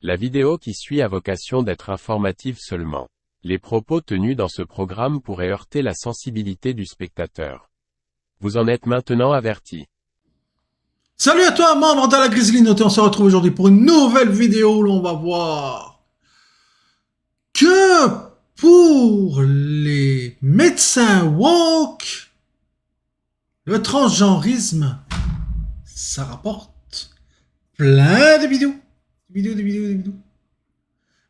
La vidéo qui suit a vocation d'être informative seulement. Les propos tenus dans ce programme pourraient heurter la sensibilité du spectateur. Vous en êtes maintenant averti. Salut à toi, membre de la Grizzly-Note, on se retrouve aujourd'hui pour une nouvelle vidéo où l'on va voir que pour les médecins woke, le transgenrisme, ça rapporte plein de vidéos. Des vidéos.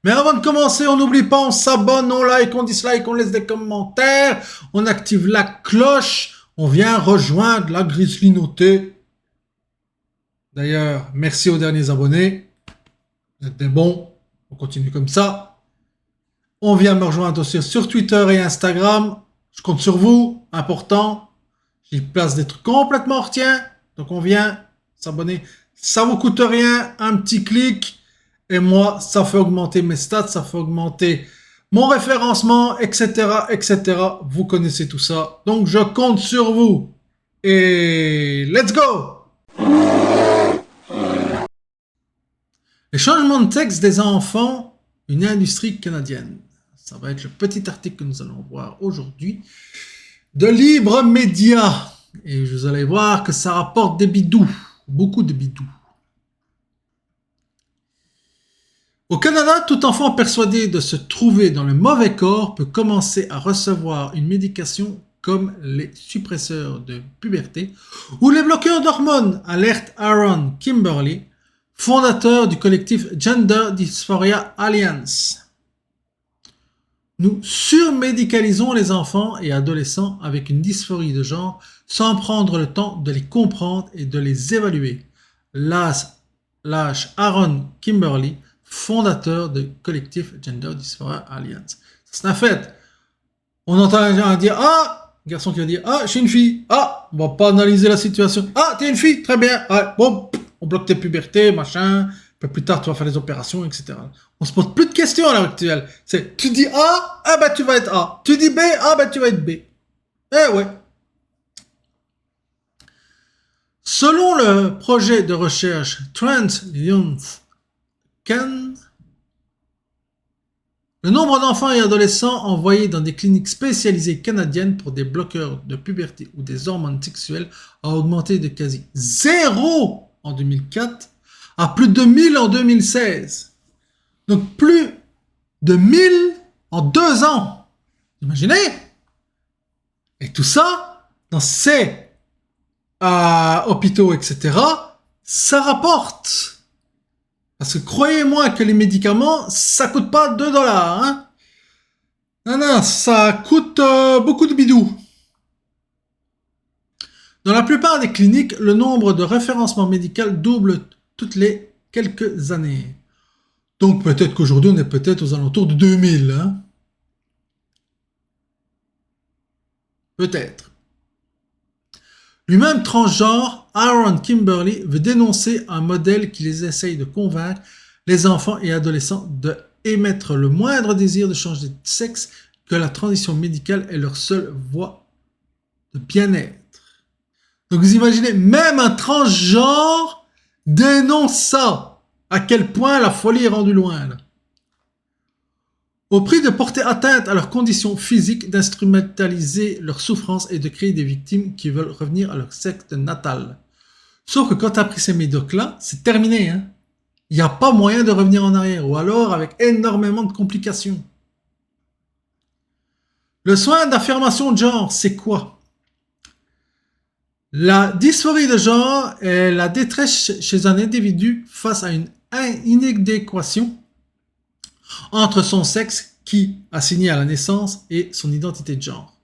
Mais avant de commencer, on n'oublie pas, on s'abonne, on like, on dislike, on laisse des commentaires, on active la cloche, on vient rejoindre la Grizzly-Note. D'ailleurs, merci aux derniers abonnés. Vous êtes des bons. On continue comme ça. On vient me rejoindre aussi sur Twitter et Instagram. Je compte sur vous. Important. J'y place des trucs complètement hors tien. Donc on vient s'abonner. Ça vous coûte rien. Un petit clic. Et moi, ça fait augmenter mes stats. Ça fait augmenter mon référencement, etc., etc. Vous connaissez tout ça. Donc je compte sur vous. Et let's go! Les changements de sexe des enfants, une industrie canadienne. Ça va être le petit article que nous allons voir aujourd'hui de Libre Média. Et vous allez voir que ça rapporte des bidous, beaucoup de bidous. Au Canada, tout enfant persuadé de se trouver dans le mauvais corps peut commencer à recevoir une médication comme les suppresseurs de puberté ou les bloqueurs d'hormones, alerte Aaron Kimberly, fondateur du collectif Gender Dysphoria Alliance. Nous surmédicalisons les enfants et adolescents avec une dysphorie de genre sans prendre le temps de les comprendre et de les évaluer. Lâche Aaron Kimberly, fondateur du collectif Gender Dysphoria Alliance. C'est un fait. On entend un gens dire « Ah !» Un garçon qui va dire « Ah, je suis une fille. Ah, on va pas analyser la situation. Ah, t'es une fille. Très bien. Ouais, bon. » On bloque tes pubertés, machin. Un peu plus tard, tu vas faire des opérations, etc. On se pose plus de questions à l'heure actuelle. C'est, tu dis A, ah ben tu vas être A. Tu dis B, ah ben tu vas être B. Eh ouais. Selon le projet de recherche Trans Youth Can, le nombre d'enfants et adolescents envoyés dans des cliniques spécialisées canadiennes pour des bloqueurs de puberté ou des hormones sexuelles a augmenté de quasi 0 en 2004 à plus de 1000 en 2016. Donc plus de 1000 en 2 ans. Imaginez. Et tout ça, dans ces hôpitaux, etc., ça rapporte. Parce que croyez-moi que les médicaments, ça coûte pas 2 dollars. Hein. Non, ça coûte beaucoup de bidou. Dans la plupart des cliniques, le nombre de référencements médicaux double toutes les quelques années. Donc peut-être qu'aujourd'hui, on est peut-être aux alentours de 2000. Hein. Peut-être. Lui-même transgenre, Aaron Kimberly veut dénoncer un modèle qui les essaye de convaincre les enfants et adolescents de émettre le moindre désir de changer de sexe, que la transition médicale est leur seule voie de bien-être. Donc vous imaginez, même un transgenre dénonce ça. À quel point la folie est rendue loin. Là. Au prix de porter atteinte à leurs conditions physiques, d'instrumentaliser leurs souffrances et de créer des victimes qui veulent revenir à leur sexe natal. Sauf que quand tu as pris ces médocs-là, c'est terminé. Hein. Il n'y a pas moyen de revenir en arrière, ou alors avec énormément de complications. Le soin d'affirmation de genre, c'est quoi? La dysphorie de genre est la détresse chez un individu face à une inadéquation entre son sexe qui assigné à la naissance et son identité de genre.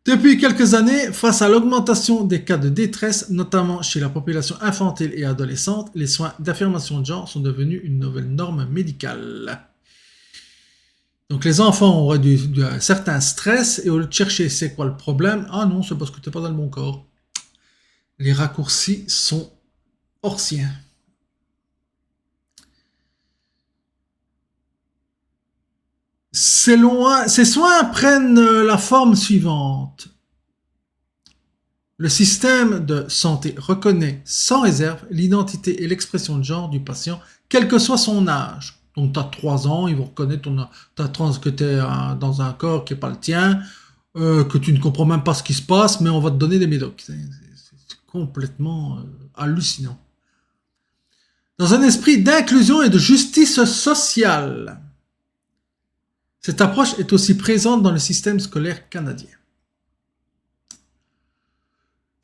Depuis quelques années, face à l'augmentation des cas de détresse, notamment chez la population infantile et adolescente, les soins d'affirmation de genre sont devenus une nouvelle norme médicale. Donc les enfants auraient un certain stress et au lieu de chercher c'est quoi le problème, ah non, c'est parce que tu n'es pas dans le bon corps. Les raccourcis sont orsiens. Ces soins prennent la forme suivante. Le système de santé reconnaît sans réserve l'identité et l'expression de genre du patient, quel que soit son âge. Donc, tu as 3 ans, ils vont reconnaître que tu es dans un corps qui n'est pas le tien, que tu ne comprends même pas ce qui se passe, mais on va te donner des médocs. C'est complètement hallucinant. Dans un esprit d'inclusion et de justice sociale, cette approche est aussi présente dans le système scolaire canadien.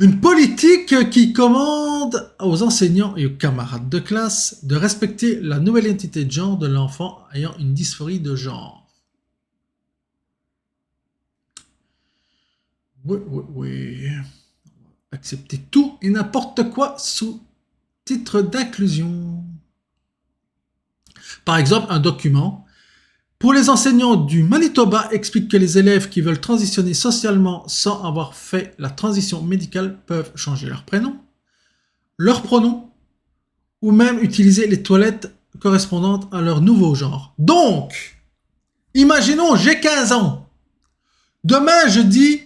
Une politique qui commande aux enseignants et aux camarades de classe de respecter la nouvelle identité de genre de l'enfant ayant une dysphorie de genre. Oui. Accepter tout et n'importe quoi sous titre d'inclusion. Par exemple, un document pour les enseignants du Manitoba explique que les élèves qui veulent transitionner socialement sans avoir fait la transition médicale peuvent changer leur prénom, leur pronom, ou même utiliser les toilettes correspondantes à leur nouveau genre. Donc, imaginons, j'ai 15 ans. Demain, je dis,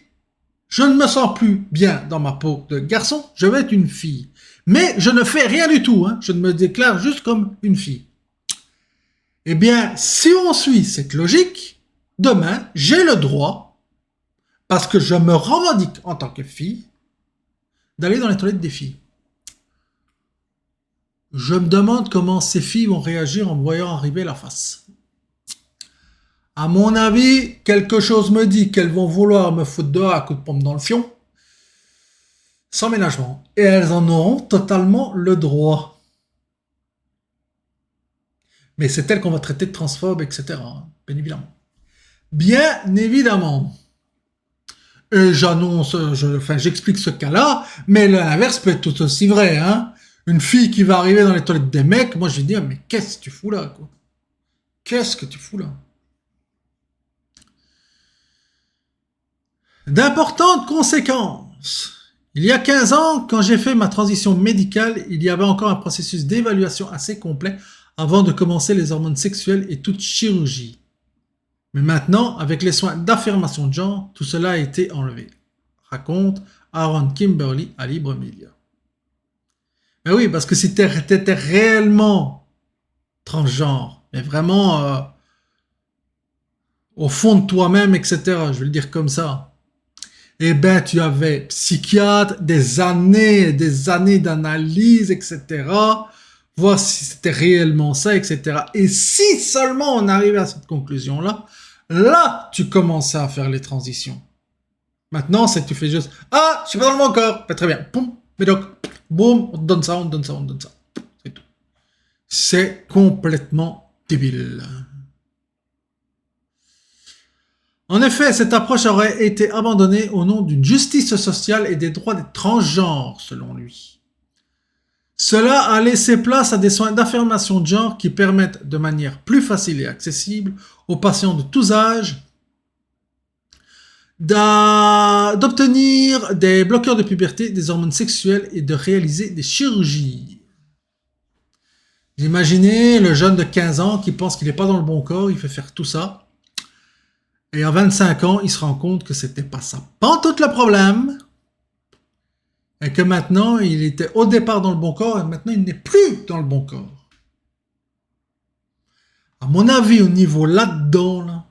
je ne me sens plus bien dans ma peau de garçon, je vais être une fille. Mais je ne fais rien du tout, je ne me déclare juste comme une fille. Eh bien, si on suit cette logique, demain, j'ai le droit, parce que je me revendique en tant que fille, d'aller dans les toilettes des filles. Je me demande comment ces filles vont réagir en me voyant arriver la face. À mon avis, quelque chose me dit qu'elles vont vouloir me foutre dehors à coups de pompe dans le fion, sans ménagement. Et elles en auront totalement le droit. Mais c'est elles qu'on va traiter de transphobe, etc. Bien évidemment. Bien évidemment. Et j'explique ce cas-là, mais l'inverse peut être tout aussi vrai. Une fille qui va arriver dans les toilettes des mecs, moi je vais dire, mais qu'est-ce que tu fous là, quoi? Qu'est-ce que tu fous là? D'importantes conséquences. Il y a 15 ans, quand j'ai fait ma transition médicale, il y avait encore un processus d'évaluation assez complet avant de commencer les hormones sexuelles et toute chirurgie. Mais maintenant, avec les soins d'affirmation de genre, tout cela a été enlevé, raconte Aaron Kimberly à Libre Media. Mais oui, parce que si tu étais réellement transgenre, mais vraiment au fond de toi-même, etc., je vais le dire comme ça, eh ben tu avais psychiatre, des années d'analyse, etc., voir si c'était réellement ça, etc. Et si seulement on arrivait à cette conclusion-là, là, tu commençais à faire les transitions. Maintenant, c'est que tu fais juste « Ah, je suis pas dans le bon corps !» Très bien. Poum, médoc. Boum, on te donne ça. C'est tout. C'est complètement débile. En effet, cette approche aurait été abandonnée au nom d'une justice sociale et des droits des transgenres, selon lui. Cela a laissé place à des soins d'affirmation de genre qui permettent de manière plus facile et accessible aux patients de tous âges d'obtenir des bloqueurs de puberté, des hormones sexuelles et de réaliser des chirurgies. Imaginez le jeune de 15 ans qui pense qu'il n'est pas dans le bon corps, il fait faire tout ça. Et à 25 ans, il se rend compte que c'était pas ça. Pas tout le problème. Et que maintenant, il était au départ dans le bon corps et maintenant, il n'est plus dans le bon corps. À mon avis, au niveau là-dedans,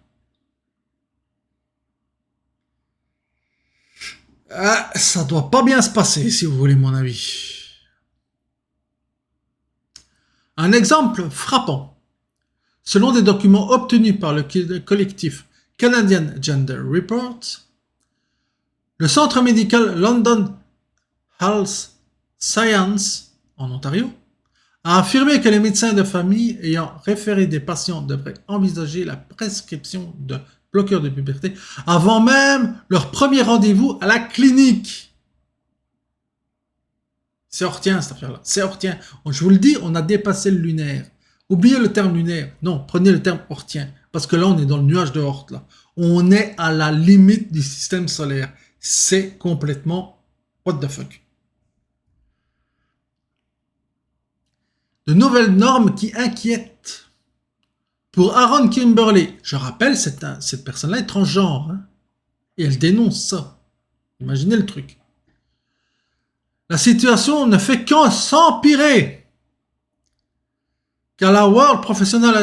ça doit pas bien se passer, si vous voulez mon avis. Un exemple frappant. Selon des documents obtenus par le collectif Canadian Gender Report, le centre médical London Health Science en Ontario a affirmé que les médecins de famille ayant référé des patients devraient envisager la prescription de bloqueurs de puberté avant même leur premier rendez-vous à la clinique. C'est hortien cette affaire-là, c'est hortien. Je vous le dis, on a dépassé le lunaire. Oubliez le terme lunaire, non, prenez le terme hortien, parce que là on est dans le nuage de Oort, là. On est à la limite du système solaire. C'est complètement what the fuck. De nouvelles normes qui inquiètent. Pour Aaron Kimberly, je rappelle, cette personne-là est transgenre. Et elle dénonce ça. Imaginez le truc. la situation ne fait qu'en s'empirer. Car la World Professional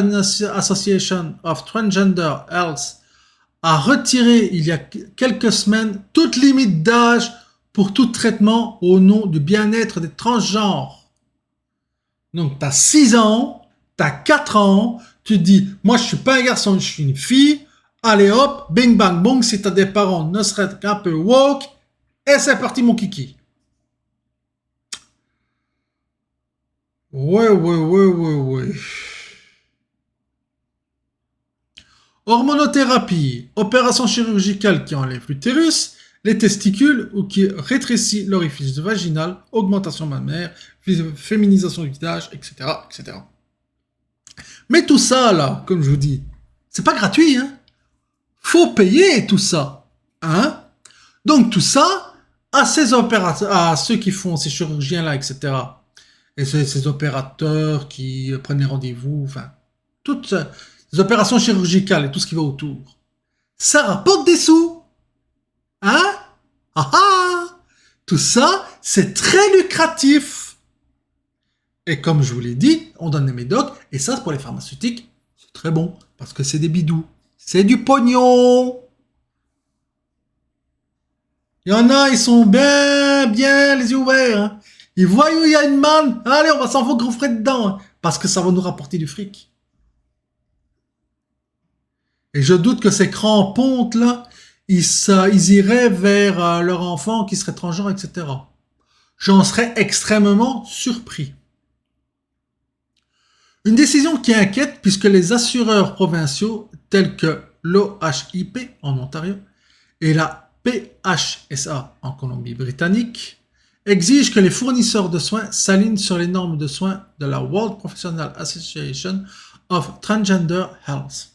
Association of Transgender Health a retiré il y a quelques semaines toute limite d'âge pour tout traitement au nom du bien-être des transgenres. Donc, tu as 6 ans, tu as 4 ans, tu te dis, moi je suis pas un garçon, je suis une fille, allez hop, bing bang boom, si tu as des parents ne seraient qu'un peu woke, et c'est parti mon kiki. Ouais. Hormonothérapie, opération chirurgicale qui enlève l'utérus, les testicules ou qui rétrécit l'orifice vaginal, augmentation mammaire, féminisation du visage, etc., etc. Mais tout ça, là, comme je vous dis, c'est pas gratuit, hein. Faut payer tout ça, hein. Donc tout ça, à ces opérateurs, à ceux qui font ces chirurgiens-là, etc., et ces opérateurs qui prennent les rendez-vous, enfin, toutes les opérations chirurgicales et tout ce qui va autour, ça rapporte des sous, hein. Ah ah. Tout ça, c'est très lucratif. Et comme je vous l'ai dit, on donne des médocs, et ça, pour les pharmaceutiques, c'est très bon, parce que c'est des bidous. C'est du pognon. Il y en a, ils sont bien les yeux ouverts. Hein. Ils voient où il y a une manne, allez, on va s'engaufrer dedans, hein, parce que ça va nous rapporter du fric. Et je doute que ces crampontes là, ils iraient vers leur enfant qui serait transgenre, etc. J'en serais extrêmement surpris. Une décision qui inquiète puisque les assureurs provinciaux tels que l'OHIP en Ontario et la PHSA en Colombie-Britannique exigent que les fournisseurs de soins s'alignent sur les normes de soins de la World Professional Association of Transgender Health.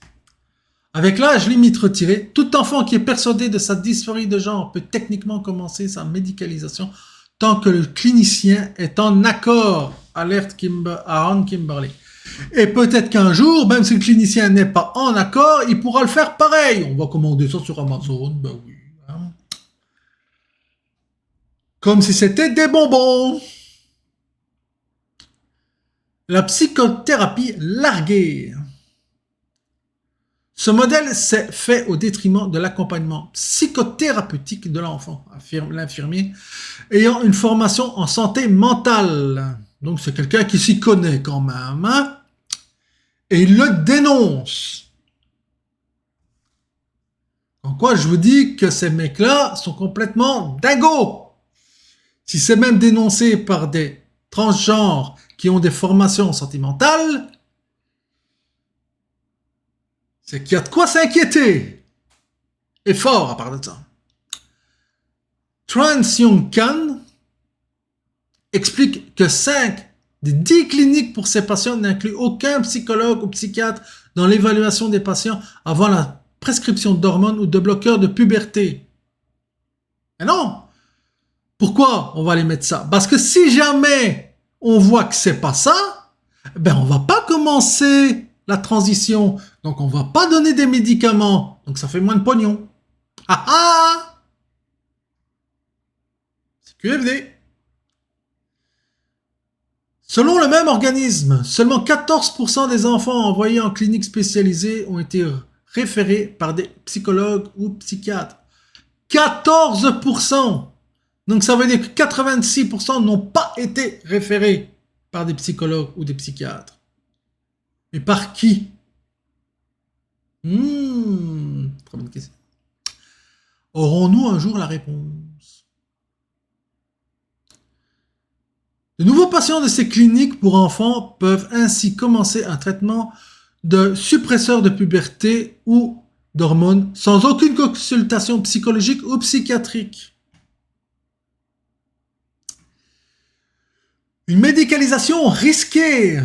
Avec l'âge limite retiré, tout enfant qui est persuadé de sa dysphorie de genre peut techniquement commencer sa médicalisation tant que le clinicien est en accord, alerte Aaron Kimberley. Et peut-être qu'un jour, même si le clinicien n'est pas en accord, il pourra le faire pareil. On va commander ça sur Amazon, ben oui. Hein. Comme si c'était des bonbons. La psychothérapie larguée. Ce modèle s'est fait au détriment de l'accompagnement psychothérapeutique de l'enfant, affirme l'infirmier, ayant une formation en santé mentale. Donc c'est quelqu'un qui s'y connaît quand même, hein? Et il le dénonce. En quoi je vous dis que ces mecs-là sont complètement dingos. Si c'est même dénoncé par des transgenres qui ont des formations sentimentales, c'est qu'il y a de quoi s'inquiéter. Et fort à part de ça. Tran Seung Khan explique que 5 des 10 cliniques pour ces patients n'incluent aucun psychologue ou psychiatre dans l'évaluation des patients avant la prescription d'hormones ou de bloqueurs de puberté. Mais non! Pourquoi on va les mettre ça? Parce que si jamais on voit que c'est pas ça, ben on va pas commencer la transition. Donc on va pas donner des médicaments. Donc ça fait moins de pognon. Ah ah! C'est QFD. Selon le même organisme, seulement 14% des enfants envoyés en clinique spécialisée ont été référés par des psychologues ou psychiatres. 14%! Donc ça veut dire que 86% n'ont pas été référés par des psychologues ou des psychiatres. Mais par qui? Très bonne question. Aurons-nous un jour la réponse? De nouveaux patients de ces cliniques pour enfants peuvent ainsi commencer un traitement de suppresseurs de puberté ou d'hormones sans aucune consultation psychologique ou psychiatrique. Une médicalisation risquée.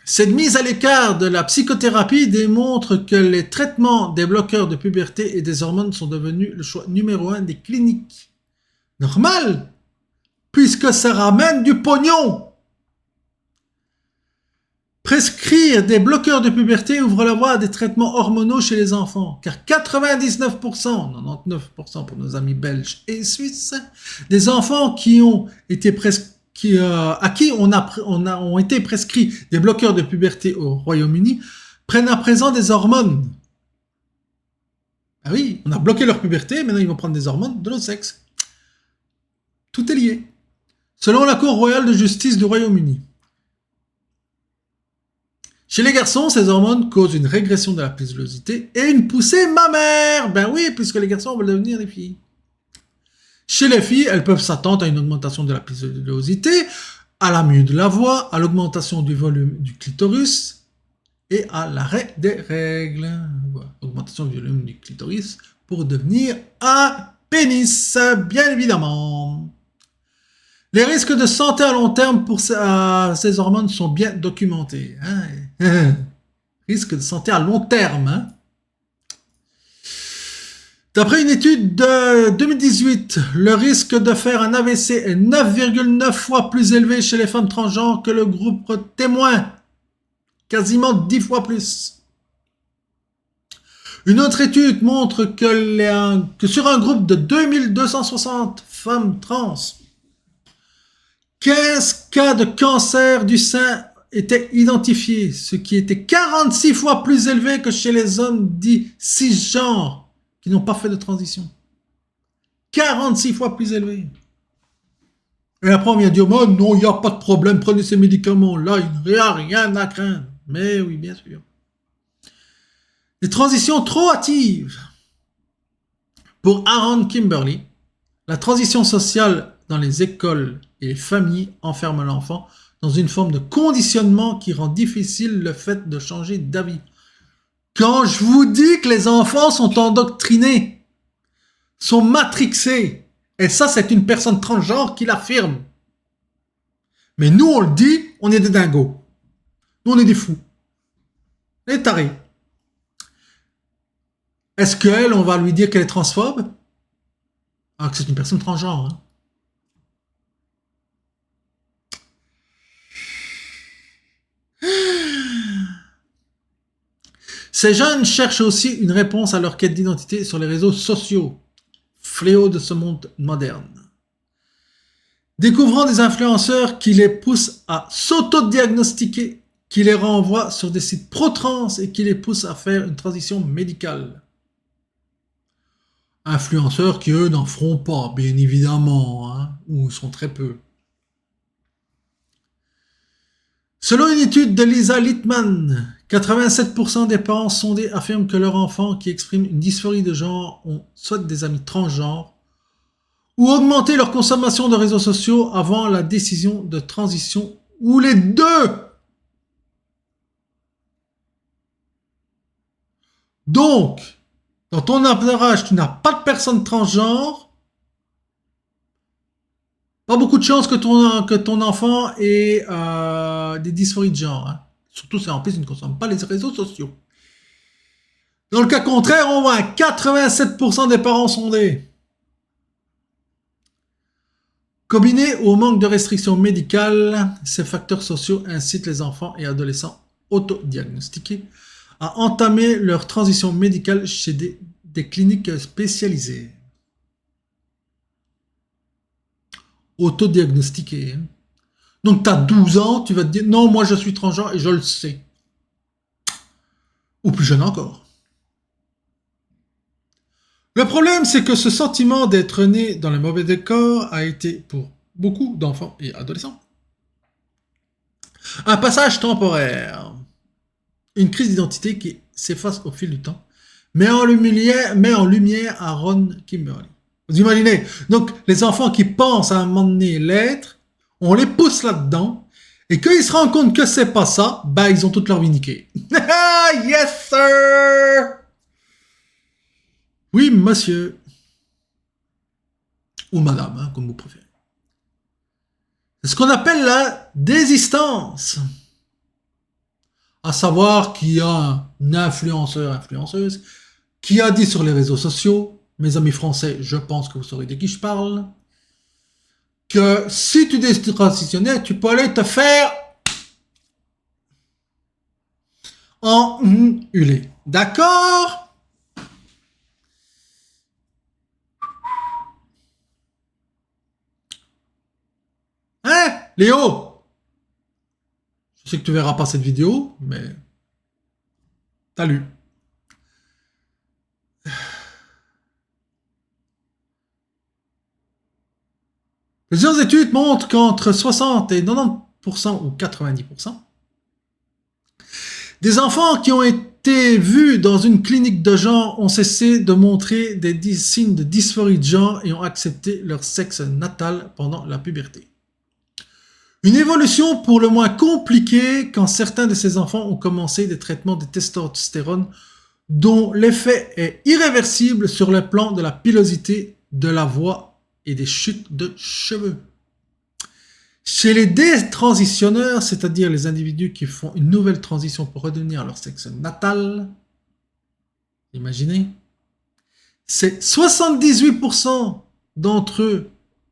Cette mise à l'écart de la psychothérapie démontre que les traitements des bloqueurs de puberté et des hormones sont devenus le choix numéro 1 des cliniques. Normal, puisque ça ramène du pognon. Prescrire des bloqueurs de puberté ouvre la voie à des traitements hormonaux chez les enfants, car 99%, 99% pour nos amis belges et suisses, des enfants qui ont été à qui ont été prescrits des bloqueurs de puberté au Royaume-Uni prennent à présent des hormones. Ah oui, on a bloqué leur puberté, maintenant ils vont prendre des hormones de l'autre sexe. Tout est lié. Selon la Cour royale de justice du Royaume-Uni. Chez les garçons, ces hormones causent une régression de la pilosité et une poussée mammaire. Ben oui, puisque les garçons veulent devenir des filles. Chez les filles, elles peuvent s'attendre à une augmentation de la pilosité, à la mue de la voix, à l'augmentation du volume du clitoris et à l'arrêt des règles. Voilà. Augmentation du volume du clitoris pour devenir un pénis, bien évidemment. Les risques de santé à long terme pour ces hormones sont bien documentés. Hein. Risques de santé à long terme. Hein. D'après une étude de 2018, le risque de faire un AVC est 9,9 fois plus élevé chez les femmes transgenres que le groupe témoin. Quasiment 10 fois plus. Une autre étude montre que sur un groupe de 2260 femmes trans, 15 cas de cancer du sein étaient identifiés, ce qui était 46 fois plus élevé que chez les hommes dits cisgenres qui n'ont pas fait de transition. 46 fois plus élevé. Et après on vient dire, oh, non, il n'y a pas de problème, prenez ces médicaments-là, il n'y a rien à craindre. Mais oui, bien sûr. Les transitions trop hâtives. Pour Aaron Kimberly, la transition sociale dans les écoles et les familles enferme l'enfant dans une forme de conditionnement qui rend difficile le fait de changer d'avis. Quand je vous dis que les enfants sont endoctrinés, sont matrixés, et ça c'est une personne transgenre qui l'affirme. Mais nous on le dit, on est des dingos. Nous on est des fous. Des tarés. Est-ce qu'elle, on va lui dire qu'elle est transphobe? Alors que c'est une personne transgenre. Hein. Ces jeunes cherchent aussi une réponse à leur quête d'identité sur les réseaux sociaux, fléau de ce monde moderne. Découvrant des influenceurs qui les poussent à s'auto-diagnostiquer, qui les renvoient sur des sites pro-trans et qui les poussent à faire une transition médicale. Influenceurs qui, eux, n'en feront pas, bien évidemment, hein, ou sont très peu. Selon une étude de Lisa Littman, 87% des parents sondés affirment que leurs enfants qui expriment une dysphorie de genre ont soit des amis transgenres ou augmenté leur consommation de réseaux sociaux avant la décision de transition ou les deux. Donc, dans ton entourage, tu n'as pas de personne transgenre, pas beaucoup de chances que ton enfant ait des dysphories de genre. Hein. Surtout si en plus il ne consomme pas les réseaux sociaux. Dans le cas contraire, on voit 87% des parents sondés. Combiné au manque de restrictions médicales, ces facteurs sociaux incitent les enfants et adolescents autodiagnostiqués à entamer leur transition médicale chez des cliniques spécialisées. Autodiagnostiqué. Hein. Donc tu as 12 ans, tu vas te dire non, moi je suis transgenre et je le sais. Ou plus jeune encore. Le problème, c'est que ce sentiment d'être né dans le mauvais décor a été pour beaucoup d'enfants et adolescents un passage temporaire. Une crise d'identité qui s'efface au fil du temps, met en lumière Aaron Kimberly. Vous imaginez? Donc, les enfants qui pensent à un moment donné l'être, on les pousse là-dedans, et quand ils se rendent compte que c'est pas ça, bah, ils ont toute leur vie niquée. Yes, sir! Oui, monsieur. Ou madame, hein, comme vous préférez. C'est ce qu'on appelle la désistance. À savoir qu'il y a un influenceur, influenceuse, qui a dit sur les réseaux sociaux, mes amis français, je pense que vous saurez de qui je parle, que si tu détransitionnais, tu peux aller te faire enulé. D'accord? Hein, Léo? Je sais que tu verras pas cette vidéo, mais t'as lu. Plusieurs études montrent qu'entre 60 et 90% ou 90% des enfants qui ont été vus dans une clinique de genre ont cessé de montrer des signes de dysphorie de genre et ont accepté leur sexe natal pendant la puberté. Une évolution pour le moins compliquée quand certains de ces enfants ont commencé des traitements de testostérone dont l'effet est irréversible sur le plan de la pilosité, de la voix et des chutes de cheveux. Chez les détransitionneurs, c'est-à-dire les individus qui font une nouvelle transition pour redevenir leur sexe natal, imaginez, c'est 78% d'entre eux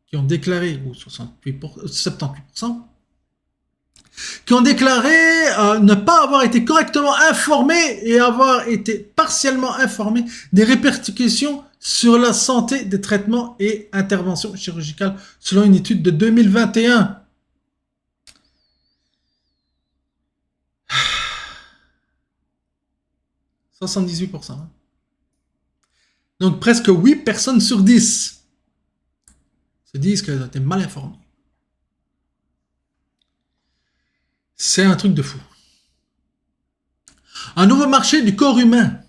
qui ont déclaré, ou 78%, qui ont déclaré ne pas avoir été correctement informés et avoir été partiellement informés des répercussions sur la santé des traitements et interventions chirurgicales selon une étude de 2021. « 78%. Hein. Donc presque 8 personnes sur 10 se disent qu'elles ont été mal informées. C'est un truc de fou. Un nouveau marché du corps humain.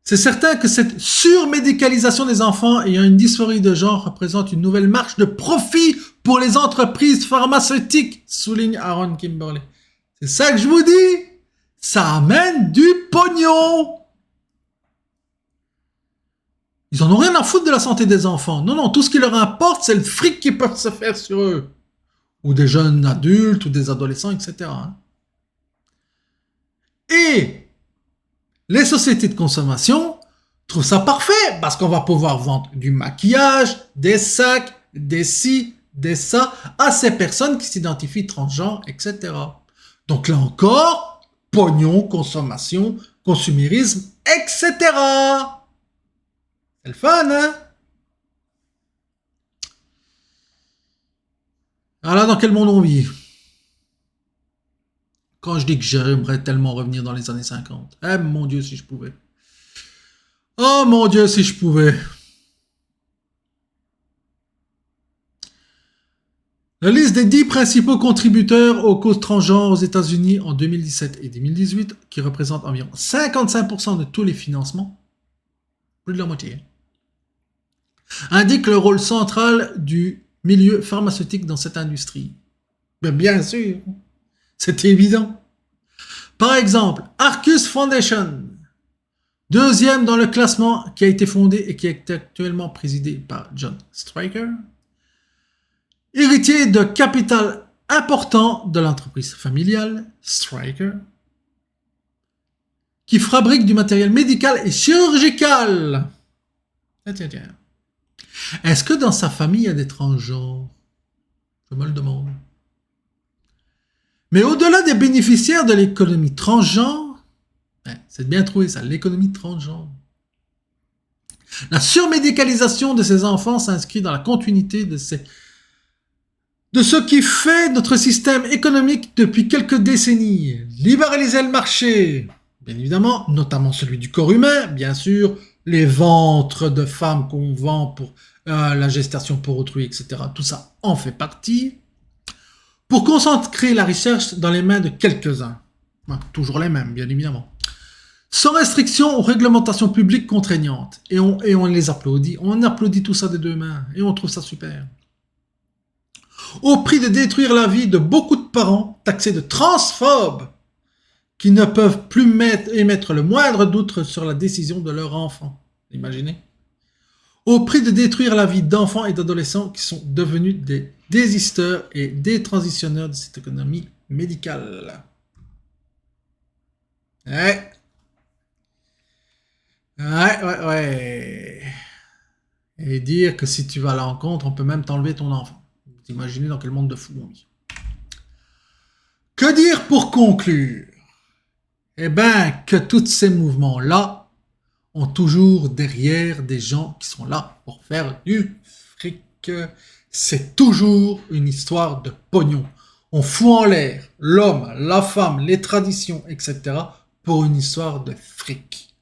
C'est certain que cette surmédicalisation des enfants ayant une dysphorie de genre représente une nouvelle marche de profit pour les entreprises pharmaceutiques, souligne Aaron Kimberley. C'est ça que je vous dis. Ça amène du pognon. Ils en ont rien à foutre de la santé des enfants. Non, tout ce qui leur importe, c'est le fric qu'ils peuvent se faire sur eux. Ou des jeunes adultes, ou des adolescents, etc. Et les sociétés de consommation trouvent ça parfait, parce qu'on va pouvoir vendre du maquillage, des sacs, des ci, des ça, à ces personnes qui s'identifient transgenres, etc. Donc là encore, pognon, consommation, consumérisme, etc. C'est le fun, hein? Alors là, dans quel monde on vit? Quand je dis que j'aimerais tellement revenir dans les années 50. Eh mon Dieu, si je pouvais. Oh mon Dieu, si je pouvais. La liste des 10 principaux contributeurs aux causes transgenres aux États-Unis en 2017 et 2018, qui représentent environ 55% de tous les financements, plus de la moitié, indique le rôle central du milieu pharmaceutique dans cette industrie. Mais bien sûr, c'est évident. Par exemple, Arcus Foundation, deuxième dans le classement, qui a été fondé et qui est actuellement présidé par John Stryker, héritier de capital important de l'entreprise familiale Stryker, qui fabrique du matériel médical et chirurgical. Tiens. Est-ce que dans sa famille il y a des transgenres? Je me le demande. Mais au-delà des bénéficiaires de l'économie transgenre, c'est bien trouvé ça, l'économie transgenre. La surmédicalisation de ces enfants s'inscrit dans la continuité de ce qui fait notre système économique depuis quelques décennies. Libéraliser le marché, bien évidemment, notamment celui du corps humain, bien sûr, les ventres de femmes qu'on vend pour la gestation pour autrui, etc. Tout ça en fait partie. Pour concentrer la recherche dans les mains de quelques-uns. Toujours les mêmes, bien évidemment. Sans restriction ou réglementation publique contraignante. Et on les applaudit. On applaudit tout ça des deux mains. Et on trouve ça super. Au prix de détruire la vie de beaucoup de parents taxés de transphobes qui ne peuvent plus émettre le moindre doute sur la décision de leur enfant. Imaginez. Au prix de détruire la vie d'enfants et d'adolescents qui sont devenus des désisteurs et des transitionneurs de cette économie médicale. Ouais. Et dire que si tu vas à la rencontre, on peut même t'enlever ton enfant. Vous imaginez dans quel monde de fou on vit. Que dire pour conclure, eh ben, que tous ces mouvements-là ont toujours derrière des gens qui sont là pour faire du fric. C'est toujours une histoire de pognon. On fout en l'air l'homme, la femme, les traditions, etc. pour une histoire de fric.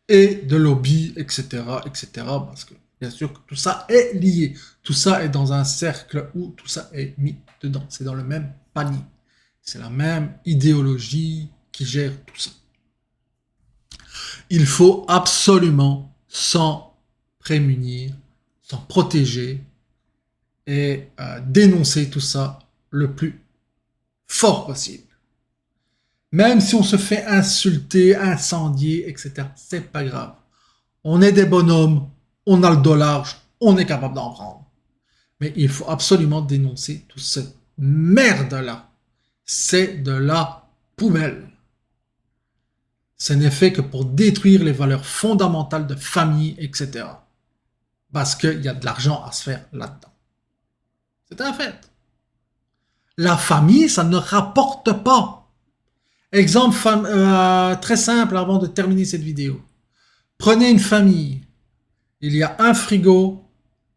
Et de lobby, etc., etc. Parce que, bien sûr, que tout ça est lié. Tout ça est dans un cercle où tout ça est mis dedans. C'est dans le même panier. C'est la même idéologie qui gère tout ça. Il faut absolument s'en prémunir, s'en protéger et dénoncer tout ça le plus fort possible. Même si on se fait insulter, incendier, etc., c'est pas grave. On est des bonhommes, on a le dos large, on est capable d'en prendre. Mais il faut absolument dénoncer toute cette merde-là. C'est de la poubelle. Ce n'est fait que pour détruire les valeurs fondamentales de famille, etc. Parce qu'il y a de l'argent à se faire là-dedans. C'est un fait. La famille, ça ne rapporte pas. Exemple très simple avant de terminer cette vidéo. Prenez une famille. Il y a un frigo,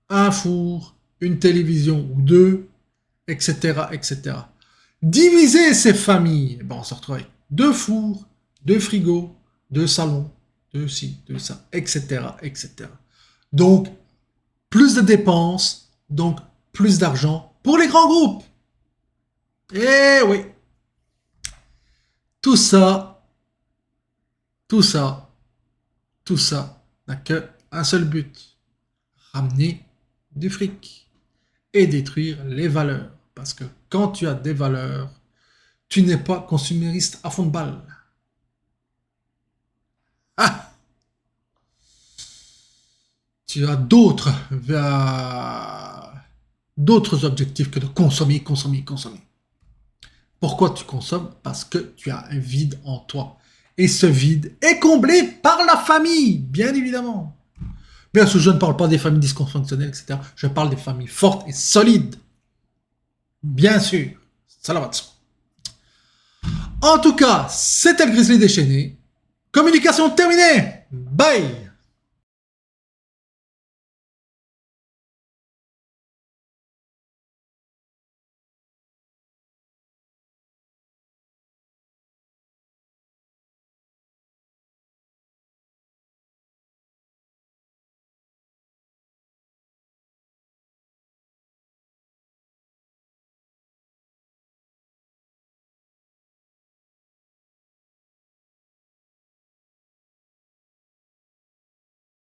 un four, une télévision ou deux, etc., etc. Divisez ces familles. Bon, on se retrouve avec 2 fours, 2 frigos, 2 salons, 2 ci, 2 ça, etc., etc. Donc, plus de dépenses, donc plus d'argent pour les grands groupes. Eh oui. Tout ça n'a qu'un seul but. Ramener du fric et détruire les valeurs. Parce que quand tu as des valeurs, tu n'es pas consumériste à fond de balle. Ah! Tu as d'autres objectifs que de consommer. Pourquoi tu consommes? Parce que tu as un vide en toi. Et ce vide est comblé par la famille, bien évidemment. Bien sûr, je ne parle pas des familles dysfonctionnelles, etc. Je parle des familles fortes et solides. Bien sûr, ça va de soi. En tout cas, c'était le Grizzly déchaîné. Communication terminée. Bye.